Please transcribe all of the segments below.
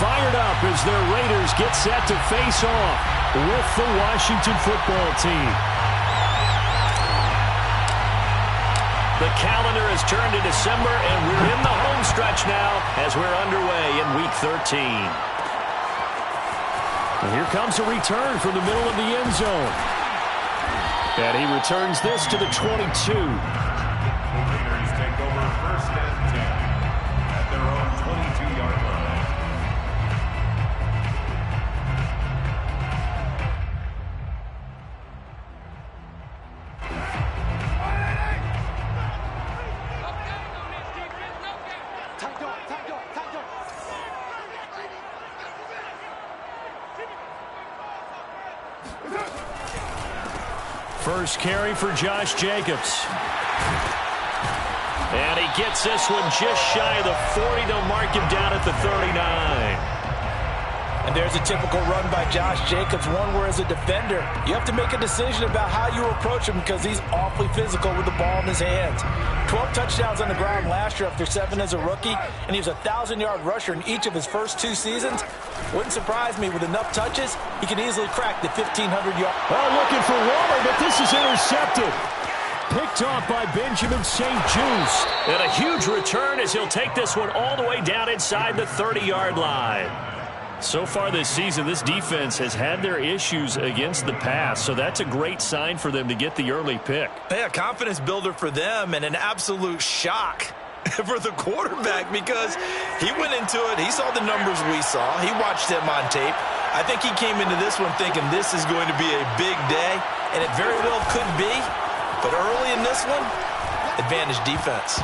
fired up as their Raiders get set to face off with the Washington football team. The calendar has turned to December, and we're in the home stretch now as we're underway in Week 13. And here comes a return from the middle of the end zone. And he returns this to the 22. Raiders take over first and 10 at their own 22-yard line. First carry for Josh Jacobs. And he gets this one just shy of the 40. They'll mark him down at the 39. And there's a typical run by Josh Jacobs, one where as a defender, you have to make a decision about how you approach him because he's awfully physical with the ball in his hands. 12 touchdowns on the ground last year after 7 as a rookie, and he was a 1,000-yard rusher in each of his first 2 seasons. Wouldn't surprise me with enough touches, he can easily crack the 1,500-yard. Oh, looking for Waller, but this is intercepted. Picked off by Benjamin St. Juste. And a huge return as he'll take this one all the way down inside the 30-yard line. So far this season, this defense has had their issues against the pass, so that's a great sign for them to get the early pick. Yeah, confidence builder for them and an absolute shock for the quarterback because he went into it. He saw the numbers we saw. He watched them on tape. I think he came into this one thinking this is going to be a big day, and it very well could be. But early in this one, advantage defense.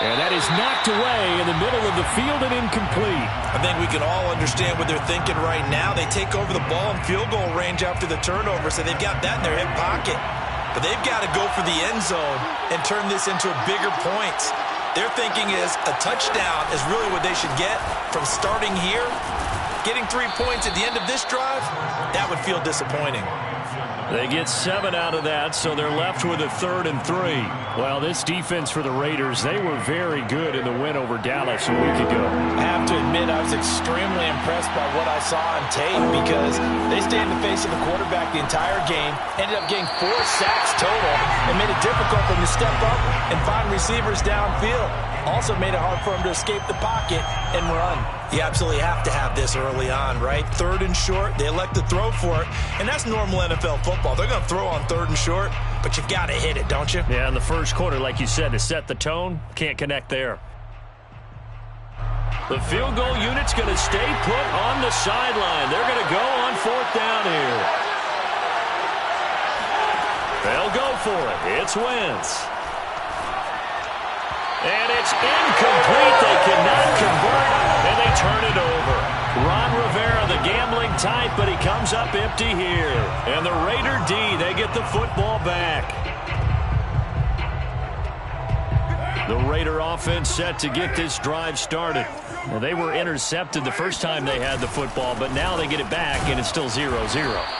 And that is knocked away in the middle of the field and incomplete. I think we can all understand what they're thinking right now. They take over the ball in field goal range after the turnover, so they've got that in their hip pocket. But they've got to go for the end zone and turn this into a bigger points. Their thinking is a touchdown is really what they should get from starting here. Getting 3 points at the end of this drive, that would feel disappointing. They get 7 out of that, so they're left with a 3rd and 3. Well, this defense for the Raiders, they were very good in the win over Dallas a week ago. I have to admit I was extremely impressed by what I saw on tape because they stayed in the face of the quarterback the entire game, ended up getting 4 sacks total, and made it difficult for them to step up and find receivers downfield. Also made it hard for them to escape the pocket and run. You absolutely have to have this early on, right? 3rd and short, they elect to throw for it, and that's normal NFL football. They're going to throw on 3rd and short, but you've got to hit it, don't you? Yeah, in the first quarter, like you said, to set the tone, can't connect there. The field goal unit's going to stay put on the sideline. They're going to go on 4th down here. They'll go for it. It's Wentz. And it's incomplete. They cannot convert, and they turn it over. Ron Rivera, the gambling type, but he comes up empty here. And the Raider D, they get the football back. The Raider offense set to get this drive started. Well, they were intercepted the first time they had the football, but now they get it back, and it's still 0-0.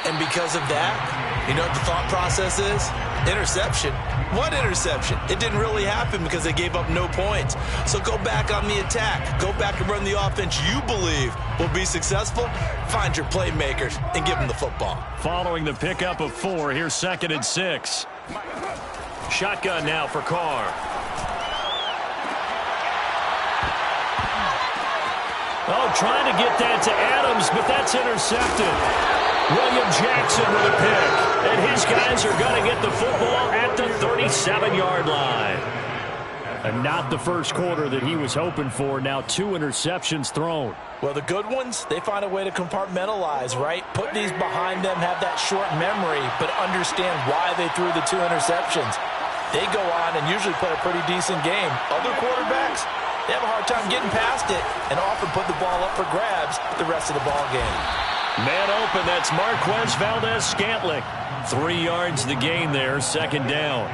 And because of that, you know what the thought process is? Interception. What interception? It didn't really happen because they gave up no points. So go back on the attack. Go back and run the offense you believe will be successful. Find your playmakers and give them the football. Following the pickup of 4, here's 2nd and 6. Shotgun now for Carr. Oh, trying to get that to Adams, but that's intercepted. William Jackson with a pick. And his guys are going to get the football at the 37-yard line. And not the first quarter that he was hoping for. Now 2 interceptions thrown. Well, the good ones, they find a way to compartmentalize, right? Put these behind them, have that short memory, but understand why they threw the 2 interceptions. They go on and usually play a pretty decent game. Other quarterbacks, they have a hard time getting past it and often put the ball up for grabs the rest of the ball game. Man open, that's Marquez Valdez-Scantling. 3 yards the gain there, 2nd down.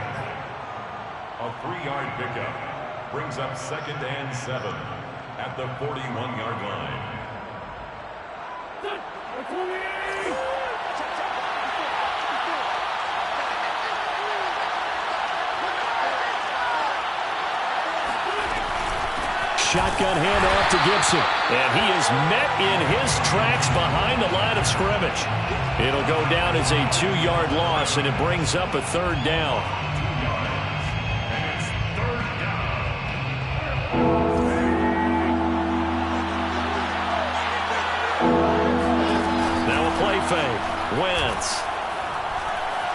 A 3-yard pickup brings up 2nd and 7 at the 41-yard line. shotgun handoff to Gibson. And he is met in his tracks behind the line of scrimmage. It'll go down as a 2-yard loss, and it brings up a third down. Now a play fake. Wentz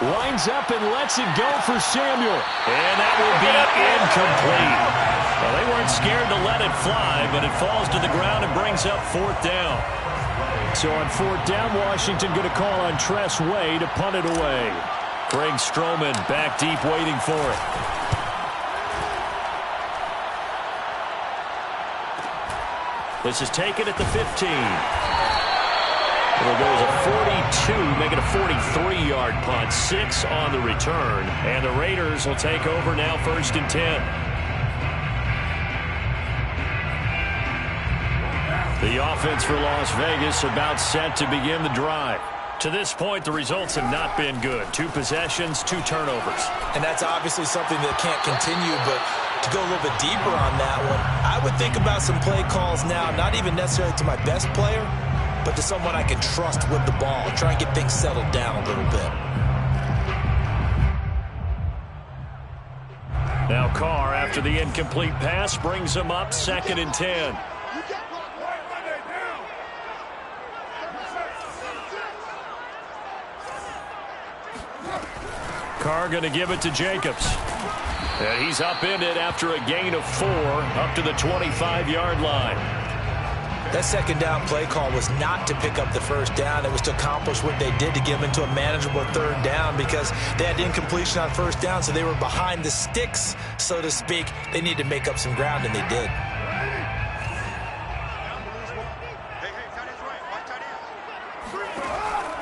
winds up and lets it go for Samuel. And that will be incomplete. Well, they weren't scared to let it fly, but it falls to the ground and brings up 4th down. So on 4th down, Washington going to call on Tress Way to punt it away. Greg Stroman back deep waiting for it. This is taken at the 15. It'll go as a 42, make it a 43-yard punt. 6 on the return. And the Raiders will take over now 1st and 10. The offense for Las Vegas about set to begin the drive. To this point, the results have not been good. 2 possessions, 2 turnovers. And that's obviously something that can't continue, but to go a little bit deeper on that one, I would think about some play calls now, not even necessarily to my best player, but to someone I can trust with the ball. Try and get things settled down a little bit. Now Carr, after the incomplete pass, brings him up 2nd and 10. Carr going to give it to Jacobs. And he's upended after a gain of 4 up to the 25-yard line. That 2nd down play call was not to pick up the 1st down. It was to accomplish what they did to get them into a manageable 3rd down because they had incompletion on 1st down, so they were behind the sticks, so to speak. They needed to make up some ground, and they did.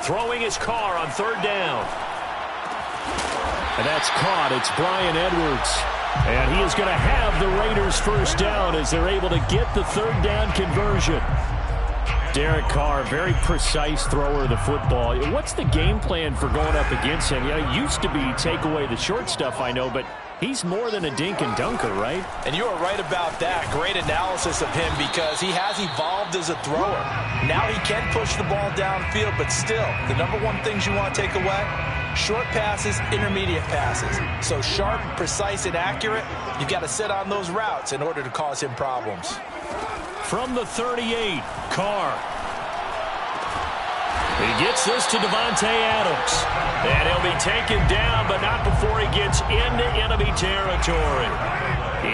Throwing his Carr on 3rd down. And that's caught. It's Bryan Edwards. And he is going to have the Raiders 1st down as they're able to get the 3rd down conversion. Derek Carr, very precise thrower of the football. What's the game plan for going up against him? You know, it used to be take away the short stuff, I know, but he's more than a dink and dunker, right? And you are right about that. Great analysis of him because he has evolved as a thrower. Now he can push the ball downfield, but still, the number one things you want to take away, short passes, intermediate passes. So sharp, precise, and accurate, you've got to sit on those routes in order to cause him problems. From the 38, Carr. He gets this to Devontae Adams. And he'll be taken down, but not before he gets into enemy territory.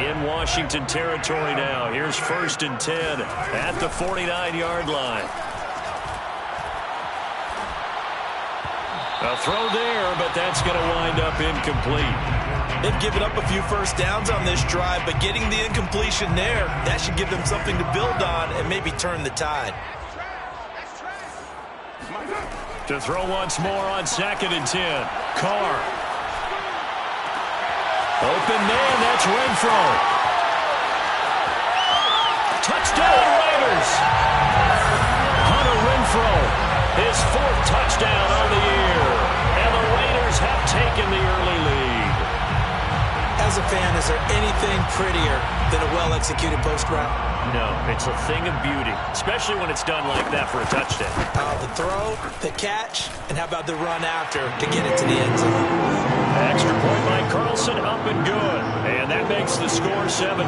In Washington territory now. Here's 1st and 10 at the 49-yard line. A throw there, but that's going to wind up incomplete. They've given up a few 1st downs on this drive, but getting the incompletion there, that should give them something to build on and maybe turn the tide. To throw once more on 2nd and 10. Carr. Open man, that's Renfro. Touchdown Raiders. Hunter Renfro, his 4th touchdown on the year. And the Raiders have taken the early lead. As a fan, is there anything prettier than a well-executed post route? No, it's a thing of beauty, especially when it's done like that for a touchdown. The throw, the catch, and how about the run after to get it to the end zone? Extra point by Carlson, up and good. And that makes the score 7-0.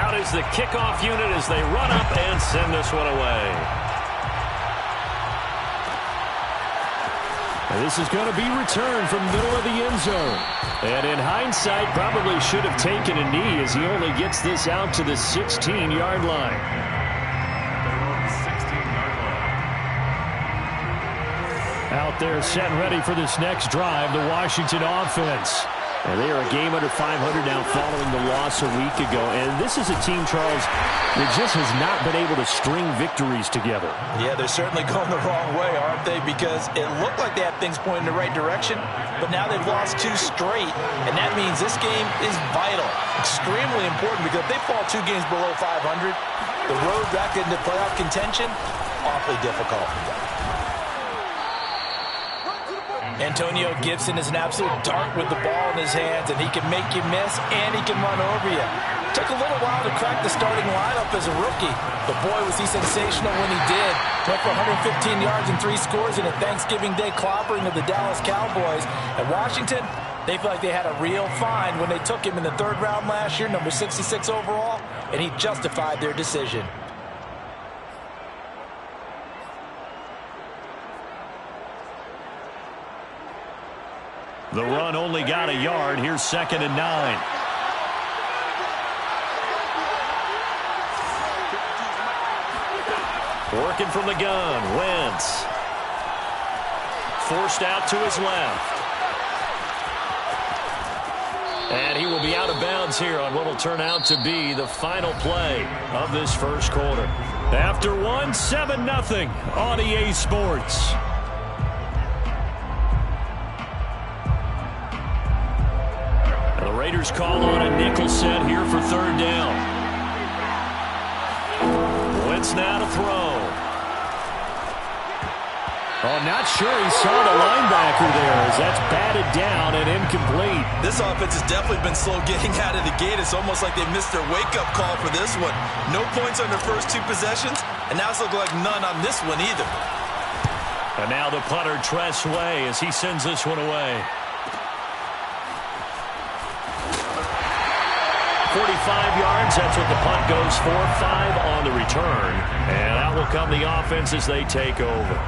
Out is the kickoff unit as they run up and send this one away. And this is going to be returned from middle of the end zone. And in hindsight, probably should have taken a knee as he only gets this out to the 16-yard line. Out there set and ready for this next drive, the Washington offense. And they are a game under 500 now following the loss a week ago. And this is a team, Charles, that just has not been able to string victories together. Yeah, they're certainly going the wrong way, aren't they? Because it looked like they had things pointing in the right direction, but now they've lost 2 straight. And that means this game is vital, extremely important, because if they fall 2 games below 500, the road back into playoff contention, awfully difficult. Antonio Gibson is an absolute dart with the ball in his hands, and he can make you miss, and he can run over you. Took a little while to crack the starting lineup as a rookie, but boy, was he sensational when he did. Went for 115 yards and 3 scores in a Thanksgiving Day clobbering of the Dallas Cowboys. And Washington, they feel like they had a real find when they took him in the 3rd round last year, number 66 overall, and he justified their decision. The run only got a yard. Here's 2nd and 9. Working from the gun, Wentz. Forced out to his left. And he will be out of bounds here on what will turn out to be the final play of this first quarter. After one, 7-0 on EA Sports. And the Raiders call on a nickel set here for 3rd down. Wentz now to throw. Oh, not sure he saw the linebacker there as that's batted down and incomplete. This offense has definitely been slow getting out of the gate. It's almost like they missed their wake-up call for this one. No points on their first 2 possessions, and now it's looking like none on this one either. And now the punter, Tress Way, as he sends this one away. 45 yards, that's what the punt goes for. 5 on the return. And out will come the offense as they take over.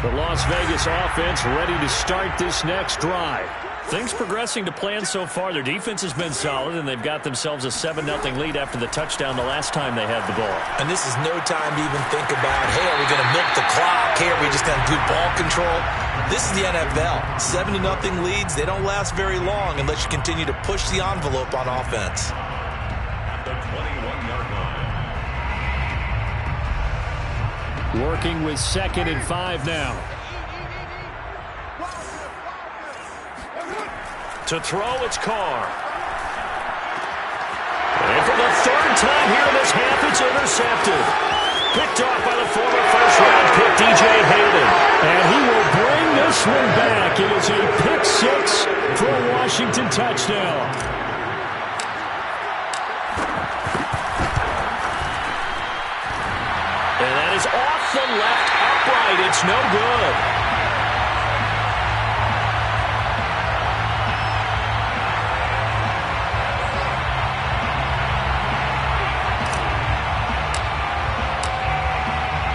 The Las Vegas offense ready to start this next drive. Things progressing to plan so far. Their defense has been solid, and they've got themselves a 7-0 lead after the touchdown the last time they had the ball. And this is no time to even think about, hey, are we going to milk the clock? Hey, are we just going to do ball control? This is the NFL. 7-0 leads, they don't last very long unless you continue to push the envelope on offense. At the 21-yard line. Working with 2nd and 5 now. To throw, it's Carr. And for the 3rd time here in this half, it's intercepted. Picked off by the former first-round pick, DJ Hayden. And he will bring this one back. It is a pick-6 for a Washington touchdown. And that is off the left upright. It's no good.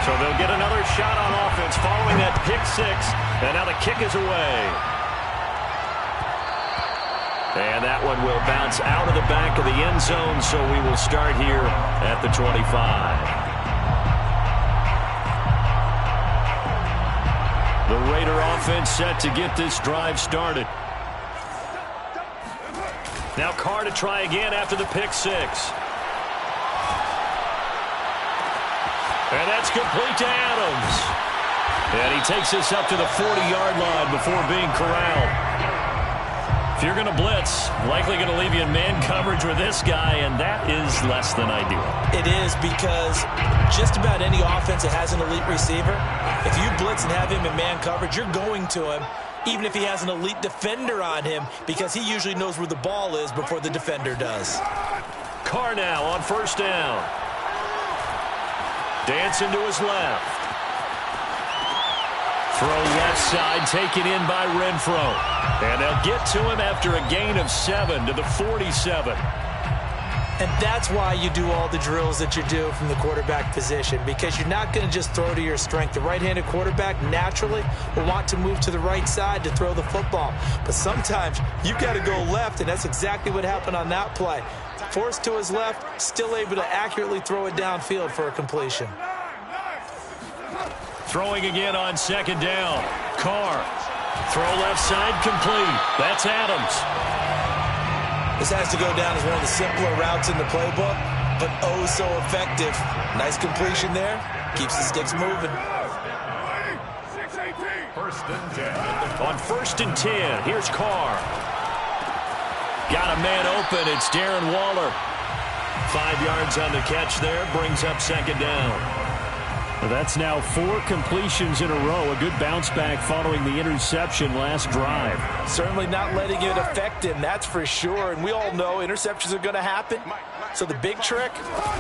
So they'll get another shot on offense following that pick-6. And now the kick is away. And that one will bounce out of the back of the end zone, so we will start here at the 25. The Raider offense set to get this drive started. Now Carr to try again after the pick-6. And that's complete to Adams. And he takes this up to the 40-yard line before being corralled. If you're going to blitz, likely going to leave you in man coverage with this guy, and that is less than ideal. It is, because just about any offense that has an elite receiver, if you blitz and have him in man coverage, you're going to him, even if he has an elite defender on him, because he usually knows where the ball is before the defender does. Carr now on 1st down. Dancing to his left. Throw left side, taken in by Renfro. And they'll get to him after a gain of 7 to the 47. And that's why you do all the drills that you do from the quarterback position, because you're not going to just throw to your strength. The right-handed quarterback naturally will want to move to the right side to throw the football. But sometimes you've got to go left, and that's exactly what happened on that play. Forced to his left, still able to accurately throw it downfield for a completion. Throwing again on 2nd down. Carr. Throw left side complete. That's Adams. This has to go down as one of the simpler routes in the playbook, but oh so effective. Nice completion there. Keeps the sticks moving. 1st and 10. On 1st and 10, here's Carr. Got a man open. It's Darren Waller. 5 yards on the catch there. Brings up second down. Well, that's now 4 completions in a row. A good bounce back following the interception last drive. Certainly not letting it affect him, that's for sure. And we all know interceptions are going to happen. So the big trick,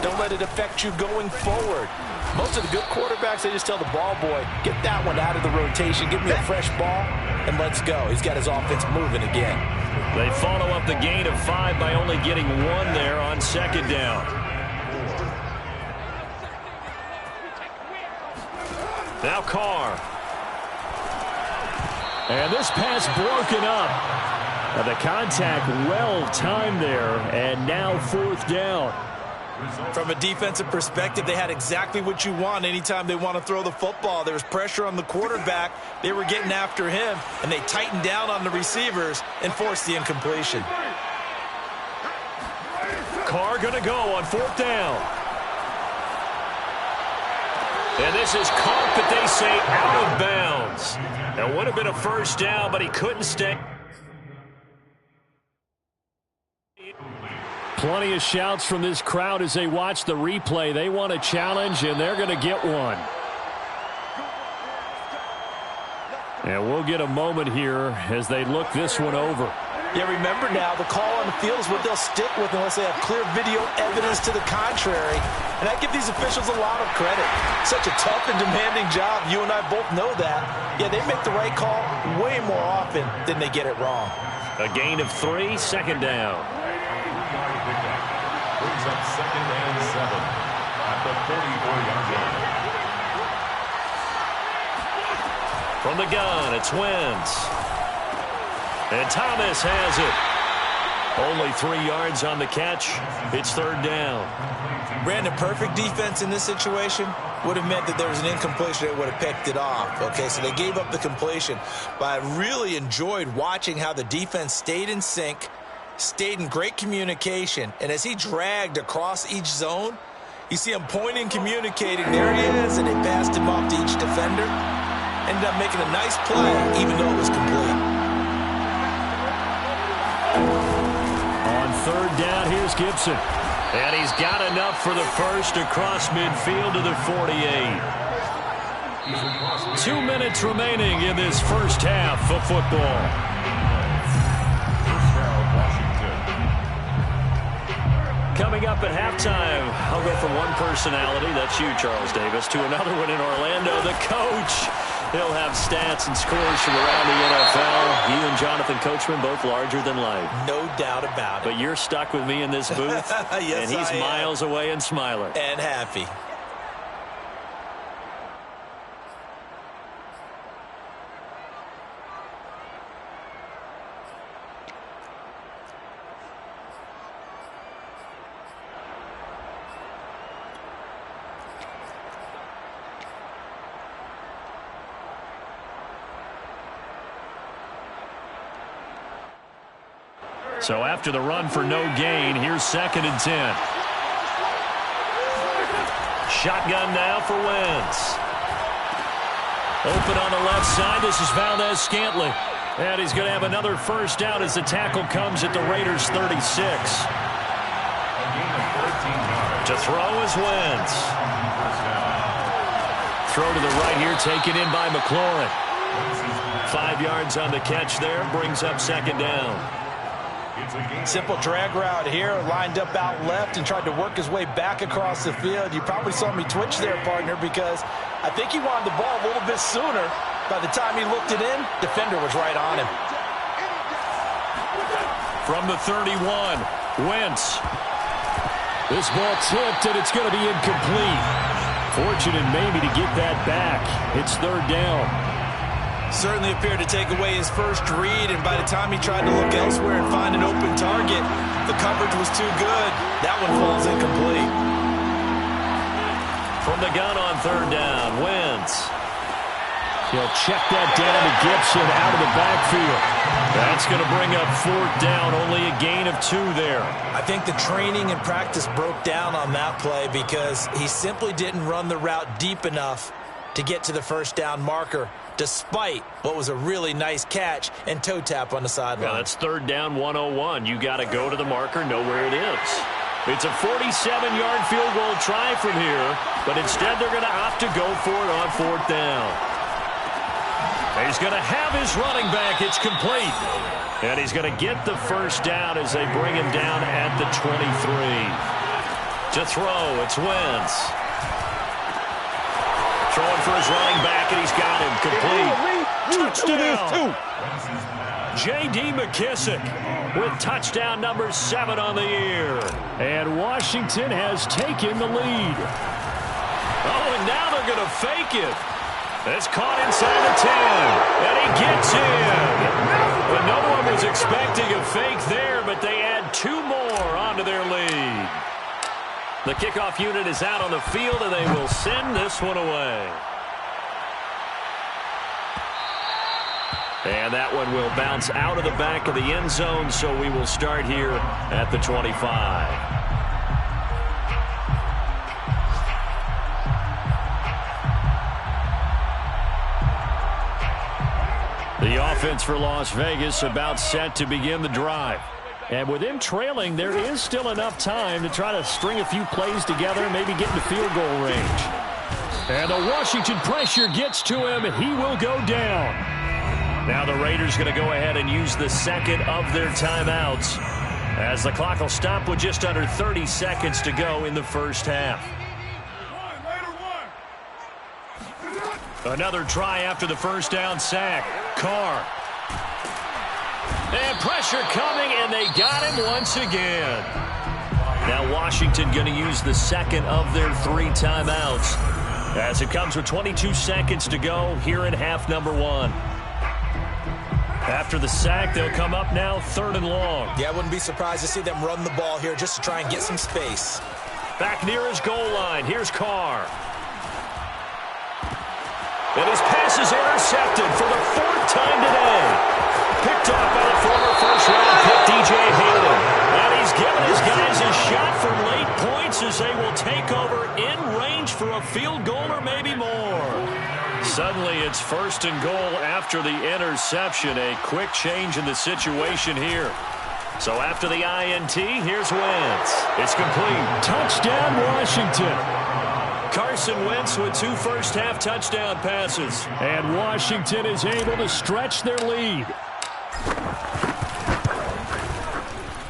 don't let it affect you going forward. Most of the good quarterbacks, they just tell the ball boy, get that one out of the rotation, give me a fresh ball, and let's go. He's got his offense moving again. They follow up the gain of 5 by only getting 1 there on second down. Now Carr. And this pass broken up. The contact well timed there, and now 4th down. From a defensive perspective, they had exactly what you want anytime they want to throw the football. There was pressure on the quarterback. They were getting after him, and they tightened down on the receivers and forced the incompletion. Carr going to go on 4th down. And this is caught, but they say out of bounds. That would have been a first down, but he couldn't stay. Plenty of shouts from this crowd as they watch the replay. They want a challenge, and they're going to get one. And we'll get a moment here as they look this one over. Yeah, remember now, the call on the field is what they'll stick with unless they have clear video evidence to the contrary. And I give these officials a lot of credit. Such a tough and demanding job. You and I both know that. Yeah, they make the right call way more often than they get it wrong. A gain of 3, second down. Brings up second and 7 at the 44-yard line. From the gun, it's Wentz. And Thomas has it. Only 3 yards on the catch. It's 3rd down. Brandon, perfect defense in this situation would have meant that there was an incompletion that would have picked it off. Okay, so they gave up the completion. But I really enjoyed watching how the defense stayed in sync, stayed in great communication. And as he dragged across each zone, you see him pointing, communicating. There he is, and they passed him off to each defender. Ended up making a nice play, even though it was complete. On 3rd down, here's Gibson. And he's got enough for the first across midfield to the 48. 2 minutes remaining in this first half of football. Coming up at halftime, I'll go from one personality, that's you, Charles Davis, to another one in Orlando, the coach. He'll have stats and scores from around the NFL. You and Jonathan Coachman, both larger than life. No doubt about it. But you're stuck with me in this booth, yes, and he's miles away and smiling. And happy. So after the run for no gain, here's 2nd and 10. Shotgun now for Wentz. Open on the left side. This is Valdez-Scantling. And he's going to have another first down as the tackle comes at the Raiders' 36. To throw is Wentz. Throw to the right here, taken in by McLaurin. 5 yards on the catch there, brings up second down. Simple drag route here, lined up out left and tried to work his way back across the field. You probably saw me twitch there, partner, because I think he wanted the ball a little bit sooner. By the time he looked it in, defender was right on him. From the 31, Wentz. This ball tipped, and it's going to be incomplete. Fortunate maybe to get that back. It's 3rd down. Certainly appeared to take away his first read, and by the time he tried to look elsewhere and find an open target, the coverage was too good. That one falls incomplete. From the gun on 3rd down, Wentz. He'll check that down to Gibson out of the backfield. That's going to bring up 4th down, only a gain of 2 there. I think the training and practice broke down on that play because he simply didn't run the route deep enough to get to the first down marker, despite what was a really nice catch and toe tap on the sideline. Yeah, that's third down 101. You got to go to the marker, know where it is. It's a 47-yard field goal try from here, but instead they're going to opt to go for it on fourth down. He's going to have his running back. It's complete. And he's going to get the first down as they bring him down at the 23. To throw, it's Wentz. Throwing for his running back, and he's got him complete. Touchdown. J.D. McKissick with touchdown number 7 on the year. And Washington has taken the lead. Oh, and now they're going to fake it. It's caught inside the 10, and he gets in. But no one was expecting a fake there, but they add 2 more onto their lead. The kickoff unit is out on the field, and they will send this one away. And that one will bounce out of the back of the end zone, so we will start here at the 25. The offense for Las Vegas about set to begin the drive. And with him trailing, there is still enough time to try to string a few plays together and maybe get into field goal range. And the Washington pressure gets to him. He will go down. Now the Raiders going to go ahead and use the second of their timeouts as the clock will stop with just under 30 seconds to go in the first half. Another try after the first down sack. Carr. And pressure coming, and they got him once again. Now Washington going to use the second of their 3 timeouts as it comes with 22 seconds to go here in half number 1. After the sack, they'll come up now 3rd and long. Yeah, I wouldn't be surprised to see them run the ball here just to try and get some space. Back near his goal line. Here's Carr. And his pass is intercepted for the 4th time today. Picked off by the former first-round pick, D.J. Hayden. And he's given his guys a shot for late points as they will take over in range for a field goal or maybe more. Suddenly it's 1st and goal after the interception. A quick change in the situation here. So after the INT, here's Wentz. It's complete. Touchdown, Washington. Carson Wentz with 2 first-half touchdown passes. And Washington is able to stretch their lead.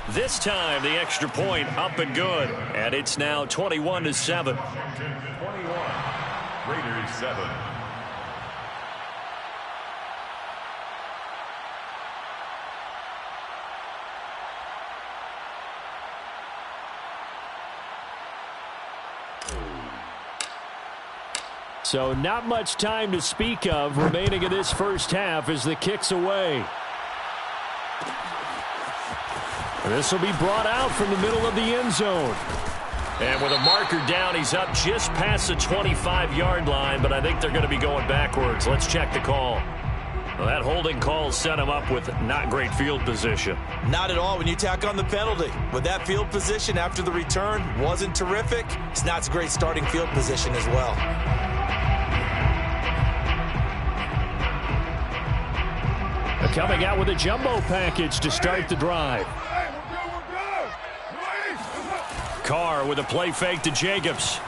This time, the extra point up and good. And it's now 21-7. 21. Raiders 7. So not much time to speak of remaining in this first half as the kick's away. This will be brought out from the middle of the end zone. And with a marker down, he's up just past the 25-yard line, but I think they're going to be going backwards. Let's check the call. Well, that holding call set him up with not great field position. Not at all when you tack on the penalty. With that field position after the return wasn't terrific, it's not a great starting field position as well. Coming out with a jumbo package to start the drive. Carr with a play fake to Jacobs.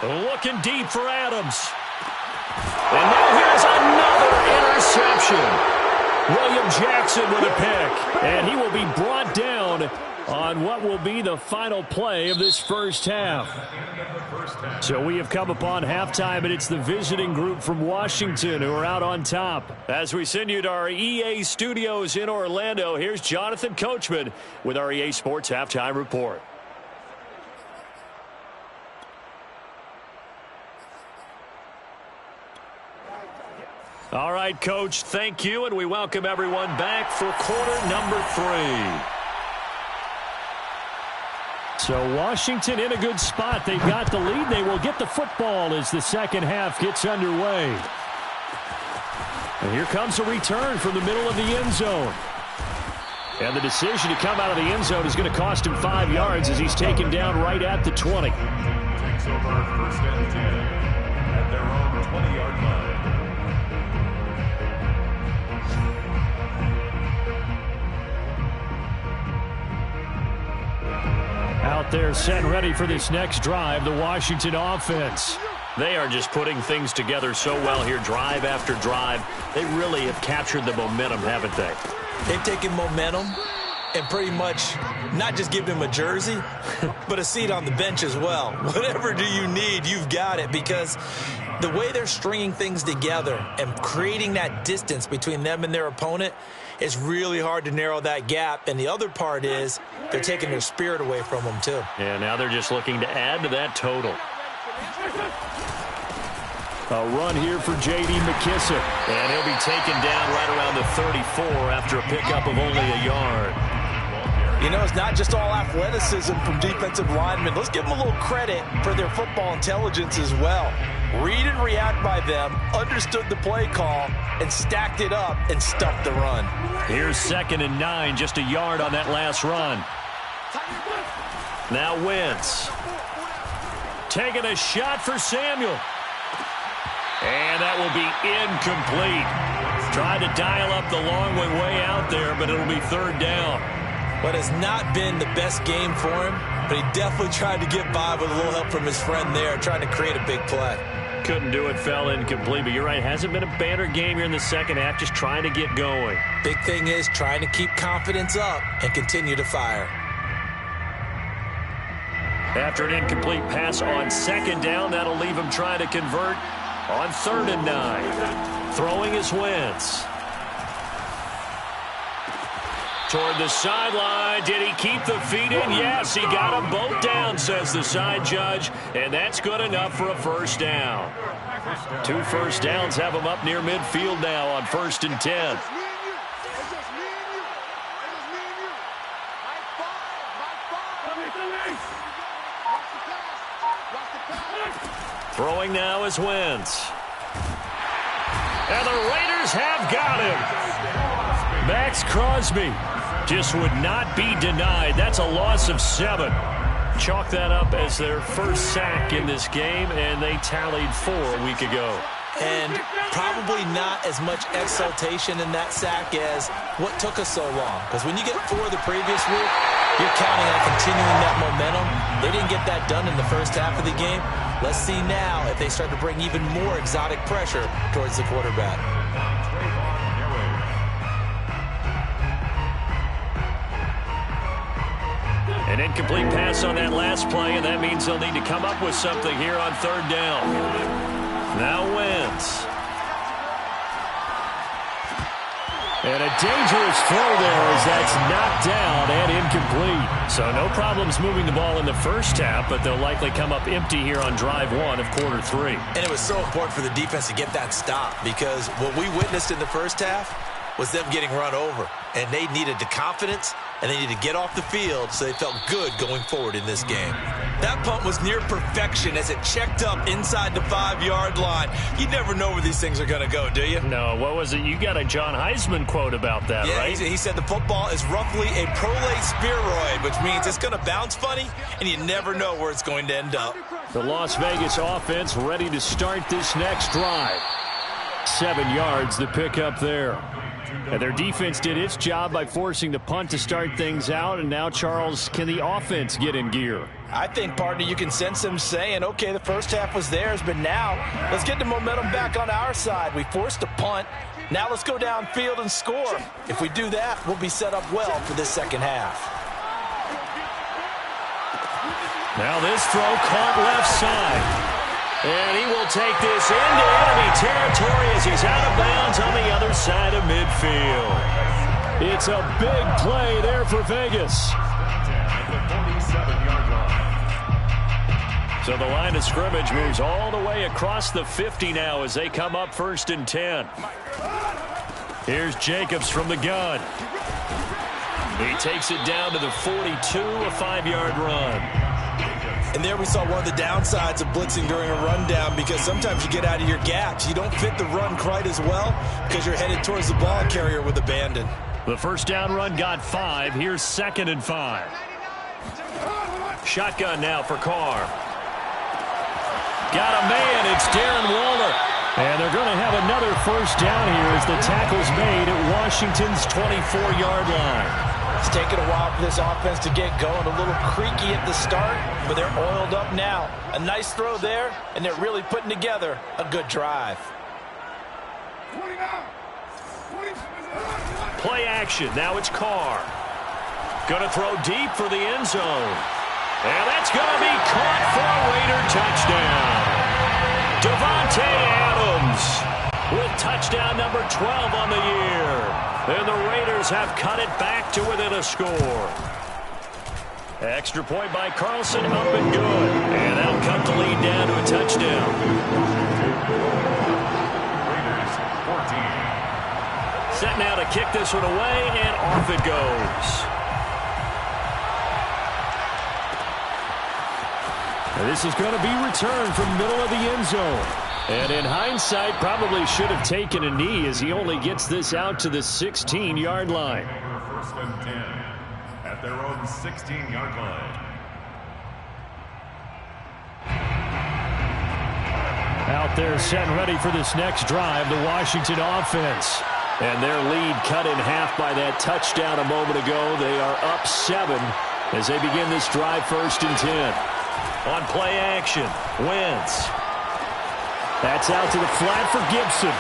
Looking deep for Adams. And now here's another interception. William Jackson with a pick. And he will be brought down on what will be the final play of this first half. So we have come upon halftime, and it's the visiting group from Washington who are out on top. As we send you to our EA studios in Orlando, here's Jonathan Coachman with our EA Sports Halftime Report. All right, Coach, thank you, and we welcome everyone back for quarter number 3. So Washington in a good spot. They've got the lead. They will get the football as the second half gets underway. And here comes a return from the middle of the end zone. And the decision to come out of the end zone is going to cost him 5 yards as he's taken down right at the 20. over 1st and 10 at their own 20-yard line. Out there set and ready for this next drive, the Washington offense. They are just putting things together so well here, drive after drive. They really have captured the momentum, haven't they? They've taken momentum and pretty much not just given him a jersey, but a seat on the bench as well. Whatever do you need, you've got it, because the way they're stringing things together and creating that distance between them and their opponent is really hard to narrow that gap. And the other part is they're taking their spirit away from them, too. Yeah, now they're just looking to add to that total. A run here for J.D. McKissick. And he'll be taken down right around the 34 after a pickup of only a yard. You know, it's not just all athleticism from defensive linemen. Let's give them a little credit for their football intelligence as well. Read and react by them, understood the play call, and stacked it up and stuffed the run. Here's 2nd and 9, just a yard on that last run. Now Wentz. Taking a shot for Samuel. And that will be incomplete. Tried to dial up the long way out there, but it'll be 3rd down. But it's not been the best game for him, but he definitely tried to get by with a little help from his friend there, trying to create a big play. Couldn't do it, fell incomplete, but you're right, hasn't been a banner game here in the second half, just trying to get going. Big thing is trying to keep confidence up and continue to fire. After an incomplete pass on 2nd down, that'll leave him trying to convert on 3rd and 9. Throwing is Wentz. Toward the sideline. Did he keep the feet in? Yes, he got them both down, says the side judge. And that's good enough for a 1st down. 2 first downs have him up near midfield now on 1st and 10. Throwing now is Wentz. And the Raiders have got him. Max Crosby just would not be denied. That's a loss of 7. Chalk that up as their first sack in this game, and they tallied 4 a week ago. And probably not as much exultation in that sack as what took us so long. Because when you get 4 the previous week, you're counting on continuing that momentum. They didn't get that done in the first half of the game. Let's see now if they start to bring even more exotic pressure towards the quarterback. An incomplete pass on that last play, and that means they'll need to come up with something here on 3rd down. Now Wentz. And a dangerous throw there as that's knocked down and incomplete. So no problems moving the ball in the first half, but they'll likely come up empty here on drive 1 of quarter 3. And it was so important for the defense to get that stop, because what we witnessed in the first half was them getting run over. And they needed the confidence, and they needed to get off the field so they felt good going forward in this game. That punt was near perfection as it checked up inside the 5-yard line. You never know where these things are going to go, do you? No, what was it? You got a John Heisman quote about that, yeah, right? He said the football is roughly a prolate spheroid, which means it's going to bounce funny, and you never know where it's going to end up. The Las Vegas offense ready to start this next drive. 7 yards, the pickup there. And their defense did its job by forcing the punt to start things out. And now, Charles, can the offense get in gear? I think, partner, you can sense them saying, okay, the first half was theirs, but now let's get the momentum back on our side. We forced a punt. Now let's go downfield and score. If we do that, we'll be set up well for this second half. Now this throw caught left side. And he will take this into enemy territory as he's out of bounds on the other side of midfield. It's a big play there for Vegas. So the line of scrimmage moves all the way across the 50 now as they come up 1st and 10. Here's Jacobs from the gun. He takes it down to the 42, a 5-yard run. And there we saw one of the downsides of blitzing during a rundown, because sometimes you get out of your gaps. You don't fit the run quite as well because you're headed towards the ball carrier with abandon. The first down run got 5. Here's 2nd and 5. Shotgun now for Carr. Got a man. It's Darren Waller. And they're going to have another first down here as the tackle's made at Washington's 24-yard line. It's taken a while for this offense to get going. A little creaky at the start, but they're oiled up now. A nice throw there, and they're really putting together a good drive. Play action. Now it's Carr. Going to throw deep for the end zone. And that's going to be caught for a Raider touchdown. Devontae Adams with touchdown number 12 on the year. And the Raiders have cut it back to within a score. Extra point by Carlson, up and good. And that'll cut the lead down to a touchdown. Raiders 14. Set now to kick this one away, and off it goes. And this is going to be returned from middle of the end zone. And in hindsight, probably should have taken a knee as he only gets this out to the 16-yard line. First and 10 at their own 16-yard line. Out there set and ready for this next drive, the Washington offense. And their lead cut in half by that touchdown a moment ago. They are up 7 as they begin this drive, first and 10. On play action, Wentz. That's out to the flat for Gibson.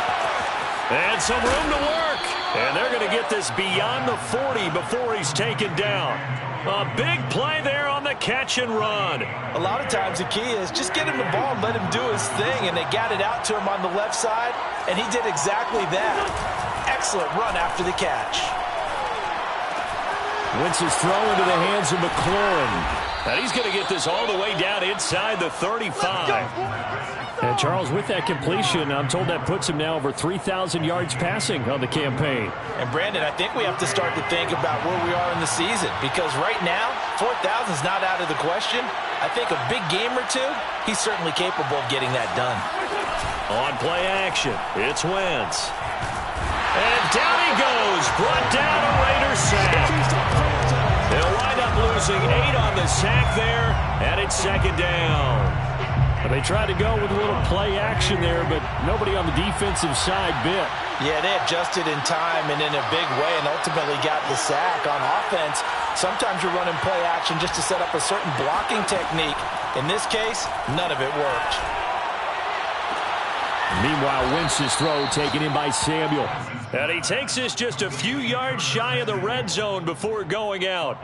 And some room to work. And they're going to get this beyond the 40 before he's taken down. A big play there on the catch and run. A lot of times the key is just get him the ball and let him do his thing, and they got it out to him on the left side, and he did exactly that. Excellent run after the catch. Wentz's throw into the hands of McLaurin. And he's going to get this all the way down inside the 35. And Charles, with that completion, I'm told that puts him now over 3,000 yards passing on the campaign. And Brandon, I think we have to start to think about where we are in the season, because right now, 4,000 is not out of the question. I think a big game or two, he's certainly capable of getting that done. On play action, it's Wentz. And down he goes, brought down a Raider sack. They'll wind up losing 8 on the sack there, and it's second down. They tried to go with a little play action there, but nobody on the defensive side bit. Yeah, they adjusted in time and in a big way and ultimately got the sack. On offense, sometimes you're running play action just to set up a certain blocking technique. In this case, none of it worked. Meanwhile, Wentz's throw taken in by Samuel. And he takes this just a few yards shy of the red zone before going out.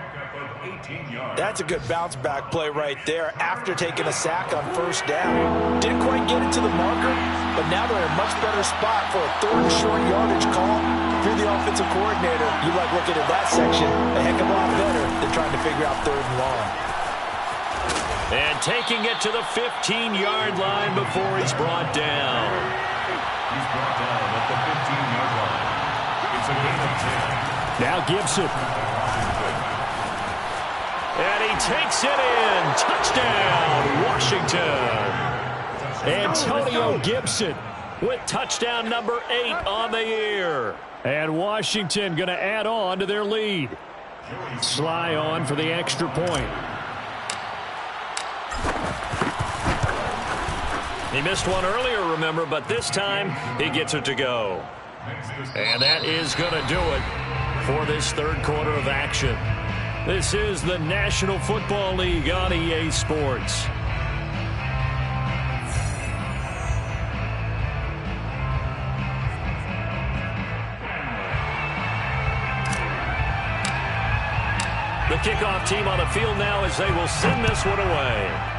That's a good bounce back play right there after taking a sack on first down. Didn't quite get it to the marker, but now they're in a much better spot for a third and short yardage call. If you're the offensive coordinator, you like looking at that section a heck of a lot better than trying to figure out third and long. And taking it to the 15-yard line before he's brought down. He's brought down at the 15-yard line. It's a gain of 10. Now Gibson. And he takes it in. Touchdown, Washington. Antonio Gibson with touchdown number 8 on the year. And Washington going to add on to their lead. Sly on for the extra point. He missed one earlier, remember, but this time he gets it to go. And that is going to do it for this third quarter of action. This is the National Football League on EA Sports. The kickoff team on the field now as they will send this one away.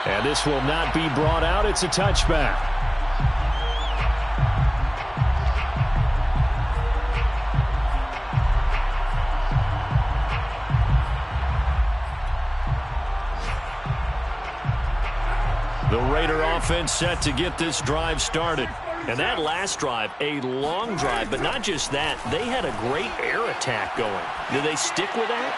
And this will not be brought out. It's a touchback. The Raider offense set to get this drive started. And that last drive, a long drive, but not just that. They had a great air attack going. Did they stick with that?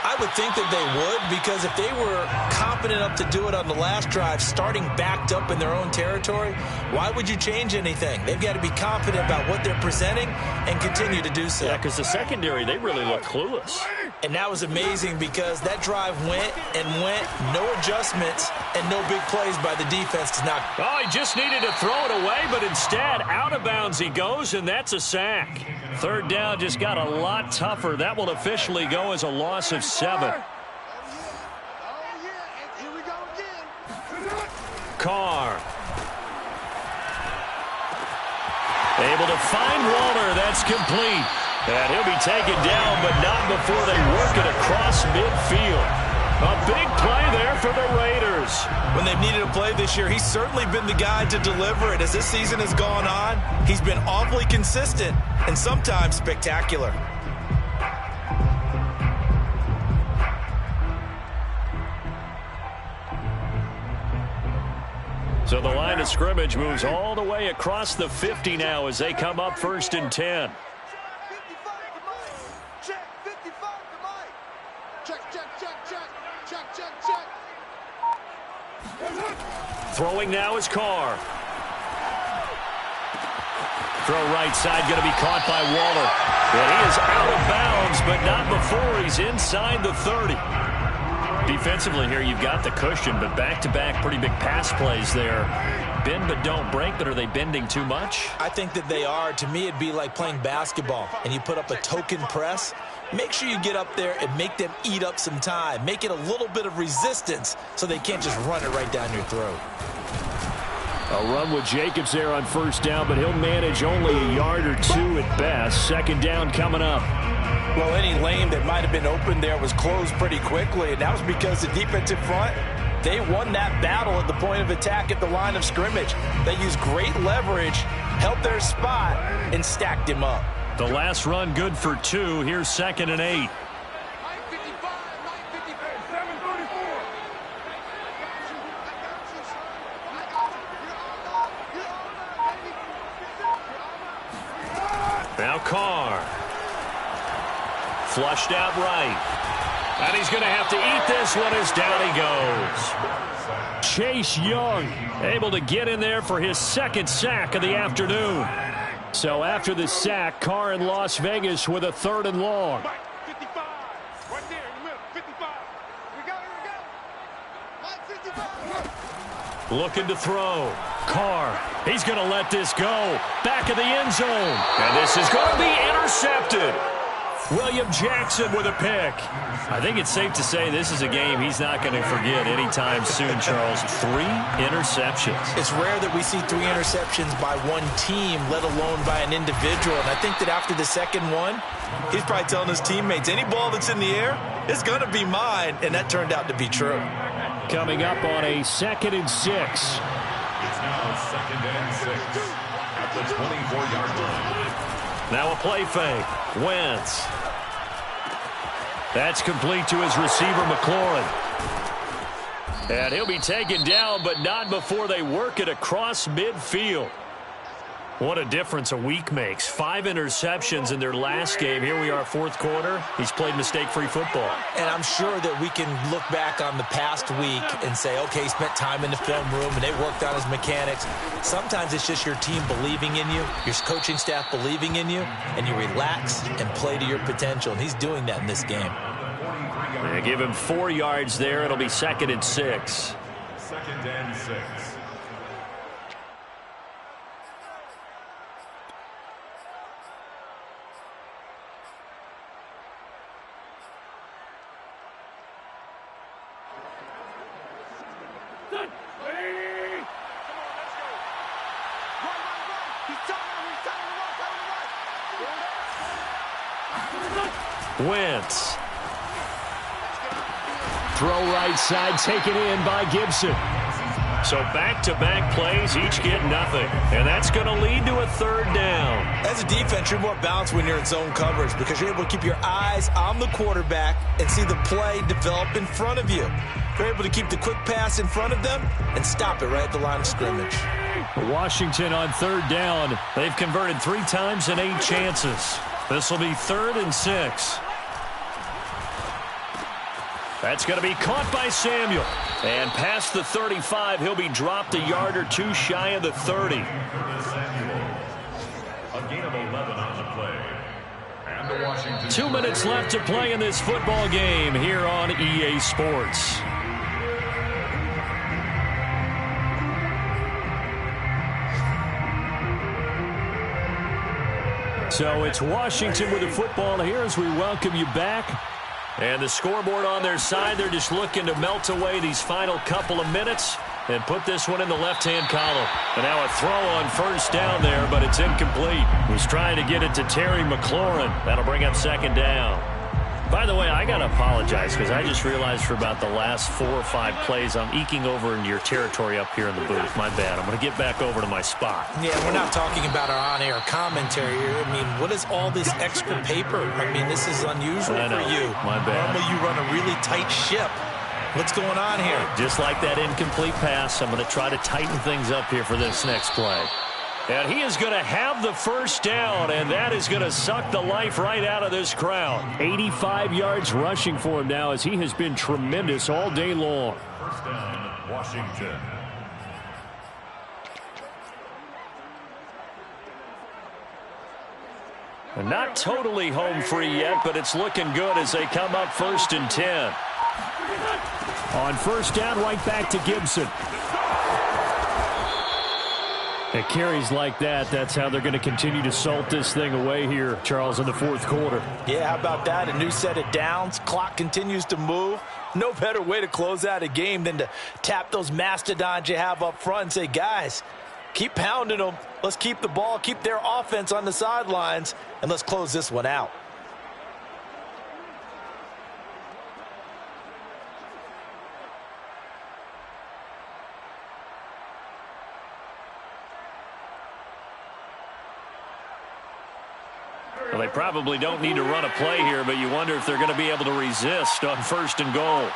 I would think that they would, because if they were confident enough to do it on the last drive, starting backed up in their own territory, why would you change anything? They've got to be confident about what they're presenting and continue to do so. Yeah, because the secondary, they really look clueless. And that was amazing because that drive went and went, no adjustments, and no big plays by the defense to knock. Oh, he just needed to throw it away, but instead, out of bounds he goes, and that's a sack. Third down just got a lot tougher. That will officially go as a loss of 7. Carr. Able to find Waller. That's complete. And he'll be taken down, but not before they work it across midfield. A big play there for the Raiders. When they've needed a play this year, he's certainly been the guy to deliver it. As this season has gone on, he's been awfully consistent and sometimes spectacular. So the line of scrimmage moves all the way across the 50 now as they come up 1st and 10. Throwing now is Carr. Throw right side, going to be caught by Waller. And he is out of bounds, but not before he's inside the 30. Defensively here, you've got the cushion, but back-to-back pretty big pass plays there. Bend but don't break, but are they bending too much? I think that they are. To me, it'd be like playing basketball, and you put up a token press. Make sure you get up there and make them eat up some time. Make it a little bit of resistance so they can't just run it right down your throat. A run with Jacobs there on 1st down, but he'll manage only a yard or 2 at best. 2nd down coming up. Well, any lane that might have been open there was closed pretty quickly, and that was because the defensive front, they won that battle at the point of attack at the line of scrimmage. They used great leverage, held their spot, and stacked him up. The last run good for 2. Here's 2nd and 8. Now Carr. Flushed out right. And he's going to have to eat this one as down he goes. Chase Young able to get in there for his 2nd sack of the afternoon. So after the sack, Carr in Las Vegas with a 3rd and long. 55. Right there in the middle. 55. We got it. 55. Looking to throw. Carr. He's going to let this go. Back of the end zone. And this is going to be intercepted. William Jackson with a pick. I think it's safe to say this is a game he's not going to forget anytime soon, Charles. 3 interceptions. It's rare that we see 3 interceptions by one team, let alone by an individual. And I think that after the 2nd one, he's probably telling his teammates, any ball that's in the air, it's going to be mine. And that turned out to be true. Coming up on a 2nd and 6. It's now 2nd and 6 at the 24-yard line. Now a play fake. Wentz. That's complete to his receiver, McLaurin. And he'll be taken down, but not before they work it across midfield. What a difference a week makes. 5 interceptions in their last game. Here we are, 4th quarter. He's played mistake-free football. And I'm sure that we can look back on the past week and say, okay, he spent time in the film room and they worked on his mechanics. Sometimes it's just your team believing in you, your coaching staff believing in you, and you relax and play to your potential. And he's doing that in this game. They give him 4 yards there. It'll be 2nd and 6. 2nd and 6. Wentz. Throw right side, taken in by Gibson. So back-to-back plays, each get nothing. And that's going to lead to a 3rd down. As a defense, you're more balanced when you're in zone coverage because you're able to keep your eyes on the quarterback and see the play develop in front of you. You're able to keep the quick pass in front of them and stop it right at the line of scrimmage. Washington on 3rd down. They've converted 3 times in 8 chances. This will be 3rd and 6. That's going to be caught by Samuel. And past the 35, he'll be dropped a yard or two shy of the 30. A gain of 11 on the play. And the Washington 2 minutes left to play in this football game here on EA Sports. So it's Washington with the football here as we welcome you back. And the scoreboard on their side, they're just looking to melt away these final couple of minutes and put this one in the left-hand column. And now a throw on first down there, but it's incomplete. He's trying to get it to Terry McLaurin. That'll bring up second down. By the way, I got to apologize because I just realized for about the last 4 or 5 plays, I'm eking over into your territory up here in the booth. My bad. I'm going to get back over to my spot. Yeah, we're not talking about our on-air commentary here. I mean, what is all this extra paper? I mean, this is unusual for you. My bad. Normally you run a really tight ship. What's going on here? Just like that incomplete pass, I'm going to try to tighten things up here for this next play. And he is going to have the first down, and that is going to suck the life right out of this crowd. 85 yards rushing for him now as he has been tremendous all day long. First down, Washington. And not totally home free yet, but it's looking good as they come up 1st and 10. On first down, right back to Gibson. It carries like that. That's how they're going to continue to salt this thing away here, Charles, in the fourth quarter. Yeah, how about that? A new set of downs. Clock continues to move. No better way to close out a game than to tap those mastodons you have up front and say, guys, keep pounding them. Let's keep the ball, keep their offense on the sidelines, and let's close this one out. Well, they probably don't need to run a play here, but you wonder if they're going to be able to resist on 1st and goal.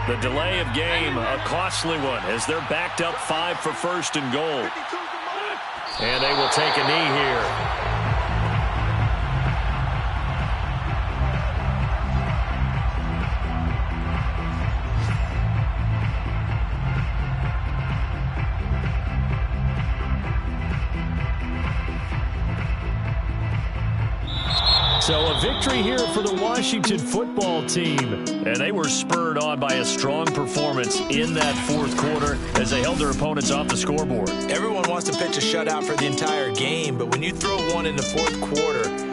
The delay of game, a costly one, as they're backed up 5 for 1st and goal. And they will take a knee here. So a victory here for the Washington football team. And they were spurred on by a strong performance in that fourth quarter as they held their opponents off the scoreboard. Everyone wants to pitch a shutout for the entire game, but when you throw one in the fourth quarter,